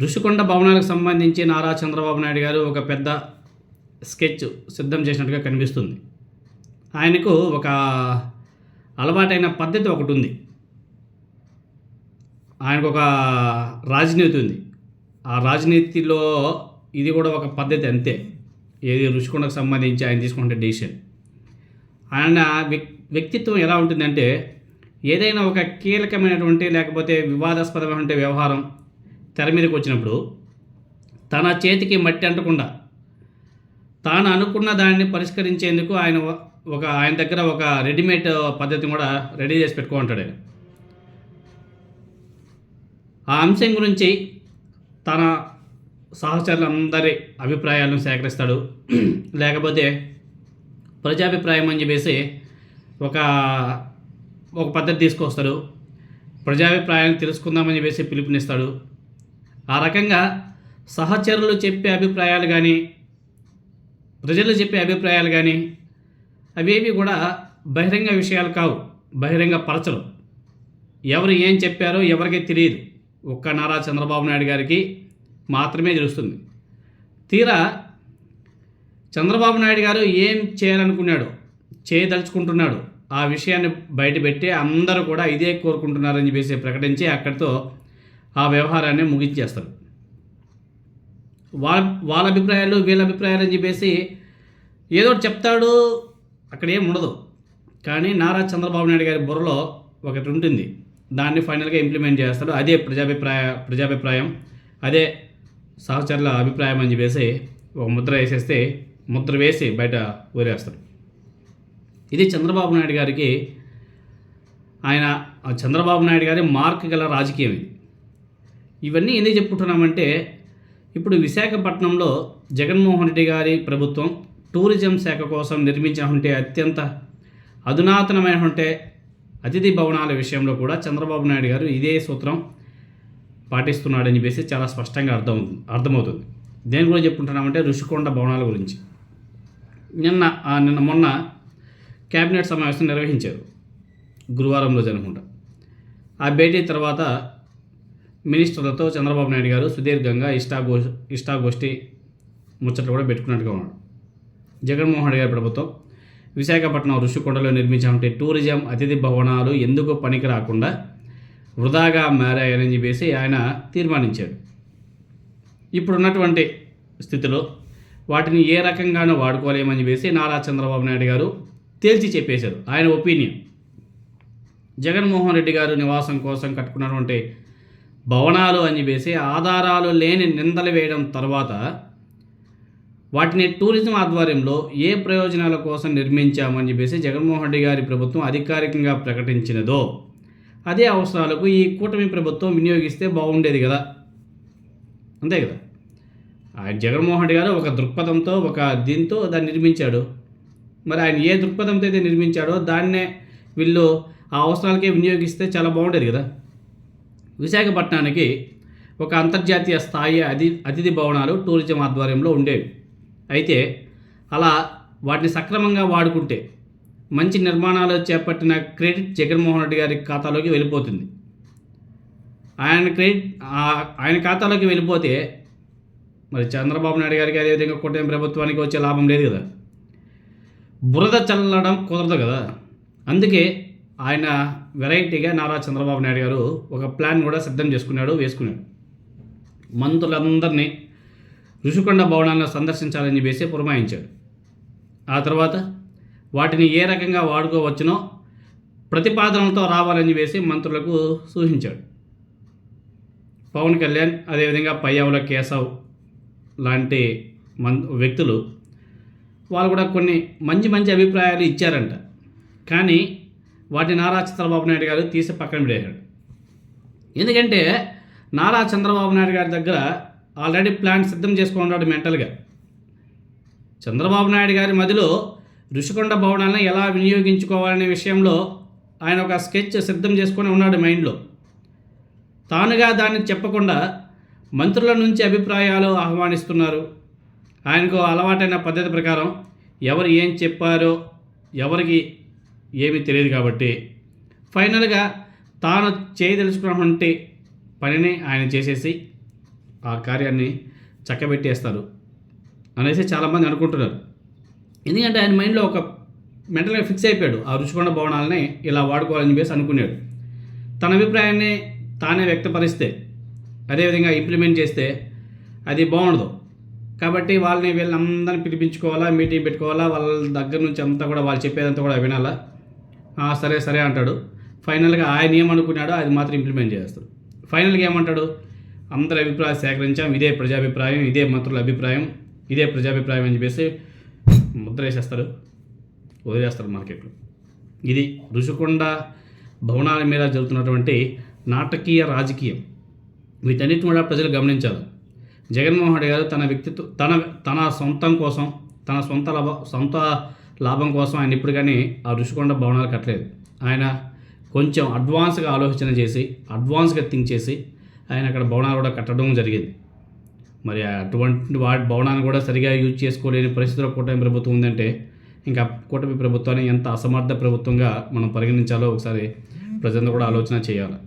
ఋషికొండ భవనాలకు సంబంధించి నారా చంద్రబాబు నాయుడు గారు ఒక పెద్ద స్కెచ్ సిద్ధం చేసినట్టుగా కనిపిస్తుంది. ఆయనకు ఒక అలవాటైన పద్ధతి ఒకటి ఉంది. ఆయనకు ఒక రాజనీతి ఉంది. ఆ రాజనీతిలో ఇది కూడా ఒక పద్ధతి అంతే. ఏది ఋషికొండకు సంబంధించి ఆయన తీసుకుంటే డెసిషన్. ఆయన వ్యక్తిత్వం ఎలా ఉంటుందంటే, ఏదైనా ఒక కీలకమైనటువంటి లేకపోతే వివాదాస్పదమైనటువంటి వ్యవహారం తెర మీదకి వచ్చినప్పుడు తన చేతికి మట్టి అంటకుండా తాను అనుకున్న దానిని పరిష్కరించేందుకు ఆయన దగ్గర ఒక రెడీమేడ్ పద్ధతిని కూడా రెడీ చేసి పెట్టుకుంటాడు. ఆయన ఆ అంశం గురించి తన సహచరులందరి అభిప్రాయాలను సేకరిస్తాడు. లేకపోతే ప్రజాభిప్రాయం అని చెప్పేసి ఒక పద్ధతి తీసుకొస్తాడు. ప్రజాభిప్రాయాన్ని తెలుసుకుందామని చెప్పేసి పిలుపునిస్తాడు. ఆ రకంగా సహచరులు చెప్పే అభిప్రాయాలు కానీ ప్రజలు చెప్పే అభిప్రాయాలు కానీ అవేవి కూడా బహిరంగ విషయాలు కావు, బహిరంగ పరచలు. ఎవరు ఏం చెప్పారో ఎవరికీ తెలియదు. ఒక్క నారా చంద్రబాబు నాయుడు గారికి మాత్రమే తెలుస్తుంది. తీరా చంద్రబాబు నాయుడు గారు ఏం చేయాలనుకున్నాడో, చేయదలుచుకుంటున్నాడు, ఆ విషయాన్ని బయటపెట్టి అందరూ కూడా ఇదే కోరుకుంటున్నారని చెప్పేసి ప్రకటించి అక్కడితో ఆ వ్యవహారాన్ని ముగించేస్తారు. వాళ్ళ అభిప్రాయాలు వీళ్ళ అభిప్రాయాలు అని చెప్పేసి ఏదో చెప్తాడు, అక్కడ ఏం ఉండదు. కానీ నారా చంద్రబాబు నాయుడు గారి బుర్రలో ఒకటి ఉంటుంది. దాన్ని ఫైనల్గా ఇంప్లిమెంట్ చేస్తాడు. అదే ప్రజాభిప్రాయం, అదే సహచరుల అభిప్రాయం అని చెప్పేసి ఒక ముద్ర వేసి బయట ఊరేస్తాడు. ఇది చంద్రబాబు నాయుడు గారికి చంద్రబాబు నాయుడు గారి మార్క్ గల రాజకీయం ఇది. ఇవన్నీ ఎందుకు చెప్పుకుంటున్నామంటే, ఇప్పుడు విశాఖపట్నంలో జగన్మోహన్ రెడ్డి గారి ప్రభుత్వం టూరిజం శాఖ కోసం నిర్మించినటువంటి అత్యంత అధునాతనమైనటువంటి అతిథి భవనాల విషయంలో కూడా చంద్రబాబు నాయుడు గారు ఇదే సూత్రం పాటిస్తున్నాడని చెప్పేసి చాలా స్పష్టంగా అర్థమవుతుంది. దేని గురించి చెప్పుకుంటున్నామంటే ఋషికొండ భవనాల గురించి. మొన్న క్యాబినెట్ సమావేశం నిర్వహించారు, గురువారం రోజు అనుకుంటా. ఆ భేటీ తర్వాత మినిస్టర్లతో చంద్రబాబు నాయుడు గారు సుదీర్ఘంగా ఇష్టాగోష్ఠి ముచ్చట్లు కూడా పెట్టుకున్నట్టుగా ఉన్నాడు. జగన్మోహన్ రెడ్డి గారి ప్రభుత్వం విశాఖపట్నం ఋషికొండలో నిర్మించినటువంటి టూరిజం అతిథి భవనాలు ఎందుకు పనికి రాకుండా వృధాగా మారాయని చెప్పేసి ఆయన తీర్మానించాడు. ఇప్పుడున్నటువంటి స్థితిలో వాటిని ఏ రకంగానూ వాడుకోలేమని చెప్పేసి నారా చంద్రబాబు నాయుడు గారు తేల్చి చెప్పేశారు ఆయన ఒపీనియన్. జగన్మోహన్ రెడ్డి గారు నివాసం కోసం కట్టుకున్నటువంటి భవనాలు అని చెప్పేసి ఆధారాలు లేని నిందలు వేయడం తర్వాత వాటిని టూరిజం ఆధ్వర్యంలో ఏ ప్రయోజనాల కోసం నిర్మించామని చెప్పేసి జగన్మోహన్ రెడ్డి గారి ప్రభుత్వం అధికారికంగా ప్రకటించినదో అదే అవసరాలకు ఈ కూటమి ప్రభుత్వం వినియోగిస్తే బాగుండేది కదా, అంతే కదా. ఆయన జగన్మోహన్ రెడ్డి గారు ఒక దృక్పథంతో దీంతో దాన్ని నిర్మించాడు. మరి ఆయన ఏ దృక్పథంతో అయితే నిర్మించాడో దాన్నే వీళ్ళు ఆ అవసరాలకే వినియోగిస్తే చాలా బాగుండేది కదా. విశాఖపట్నానికి ఒక అంతర్జాతీయ స్థాయి అతిథి భవనాలు టూరిజం ఆధ్వర్యంలో ఉండేవి. అయితే అలా వాటిని సక్రమంగా వాడుకుంటే మంచి నిర్మాణాలు చేపట్టిన క్రెడిట్ జగన్మోహన్ రెడ్డి గారి ఖాతాలోకి వెళ్ళిపోతుంది. ఆయన ఖాతాలోకి వెళ్ళిపోతే మరి చంద్రబాబు నాయుడు గారికి అదేవిధంగా కూటమి ప్రభుత్వానికి వచ్చే లాభం లేదు కదా. బురద చల్లడం కుదరదు కదా. అందుకే ఆయన వెరైటీగా నారా చంద్రబాబు నాయుడు గారు ఒక ప్లాన్ కూడా సిద్ధం వేసుకున్నాడు. మంత్రులందరినీ ఋషికొండ భవనాలను సందర్శించాలని చెప్పేసి పురమాయించాడు. ఆ తర్వాత వాటిని ఏ రకంగా వాడుకోవచ్చునో ప్రతిపాదనలతో రావాలని చెప్పేసి మంత్రులకు సూచించాడు. పవన్ కళ్యాణ్ అదేవిధంగా పయ్యావుల కేశవ్ లాంటి వ్యక్తులు వాళ్ళు కూడా కొన్ని మంచి అభిప్రాయాలు ఇచ్చారంట. కానీ వాటి నారా చంద్రబాబు నాయుడు గారు తీసి పక్కన పెట్టాడు. ఎందుకంటే నారా చంద్రబాబు నాయుడు గారి దగ్గర ఆల్రెడీ ప్లాన్ సిద్ధం చేసుకున్నాడు మెంటల్గా. చంద్రబాబు నాయుడు గారి మదిలో ఋషికొండ భవనాలను ఎలా వినియోగించుకోవాలనే విషయంలో ఆయన ఒక స్కెచ్ సిద్ధం చేసుకొని ఉన్నాడు మైండ్లో. తానుగా దాన్ని చెప్పకుండా మంత్రుల నుంచి అభిప్రాయాలు ఆహ్వానిస్తున్నారు. ఆయనకు అలవాటైన పద్ధతి ప్రకారం ఎవరు ఏం చెప్పారో ఎవరికి ఏమీ తెలియదు కాబట్టి ఫైనల్గా తాను చేయదలుచుకున్నటువంటి పనిని ఆయన చేసేసి ఆ కార్యాన్ని చక్కబెట్టేస్తారు అనేసి చాలామంది అనుకుంటున్నారు. ఎందుకంటే ఆయన మైండ్లో ఒక మెంటల్గా ఫిక్స్ అయిపోయాడు, ఆ రుషికొండ భవనాలని ఇలా వాడుకోవాలని చెప్పేసి అనుకున్నాడు. తన అభిప్రాయాన్ని తానే వ్యక్తపరిస్తే, అదేవిధంగా ఇంప్లిమెంట్ చేస్తే అది బాగుండదు. కాబట్టి వీళ్ళందరినీ పిలిపించుకోవాలా, మీటింగ్ పెట్టుకోవాలా, వాళ్ళ దగ్గర నుంచి అంతా కూడా వాళ్ళు చెప్పేదంతా కూడా వినాలా. సరే సరే అంటాడు. ఫైనల్గా ఆయన ఏమనుకున్నాడో అది మాత్రం ఇంప్లిమెంట్ చేస్తాడు. ఫైనల్గా ఏమంటాడు, అందరి అభిప్రాయం సేకరించాం, ఇదే ప్రజాభిప్రాయం, ఇదే మంత్రుల అభిప్రాయం, ఇదే ప్రజాభిప్రాయం అని చెప్పేసి ముద్ర వేసేస్తారు, వదిలేస్తారు మార్కెట్లో. ఇది రుషికొండ భవనాల మీద జరుగుతున్నటువంటి నాటకీయ రాజకీయం. వీటన్నిటిని కూడా ప్రజలు గమనించాలి. జగన్మోహన్ రెడ్డి గారు తన వ్యక్తిత్వం తన సొంతం కోసం, తన సొంత లాభం కోసం ఆయన ఇప్పుడు కానీ ఆ రుషికొండ భవనాలు కట్టలేదు. ఆయన కొంచెం అడ్వాన్స్గా ఆలోచన చేసి, అడ్వాన్స్గా థింక్ చేసి ఆయన అక్కడ భవనాలు కూడా కట్టడం జరిగింది. మరి అటువంటి భవనాన్ని కూడా సరిగా యూజ్ చేసుకోలేని పరిస్థితిలో కూటమి ప్రభుత్వం ఉందంటే ఇంకా కూటమి ప్రభుత్వాన్ని ఎంత అసమర్థ ప్రభుత్వంగా మనం పరిగణించాలో ఒకసారి ప్రజలందరూ కూడా ఆలోచన చేయాలి.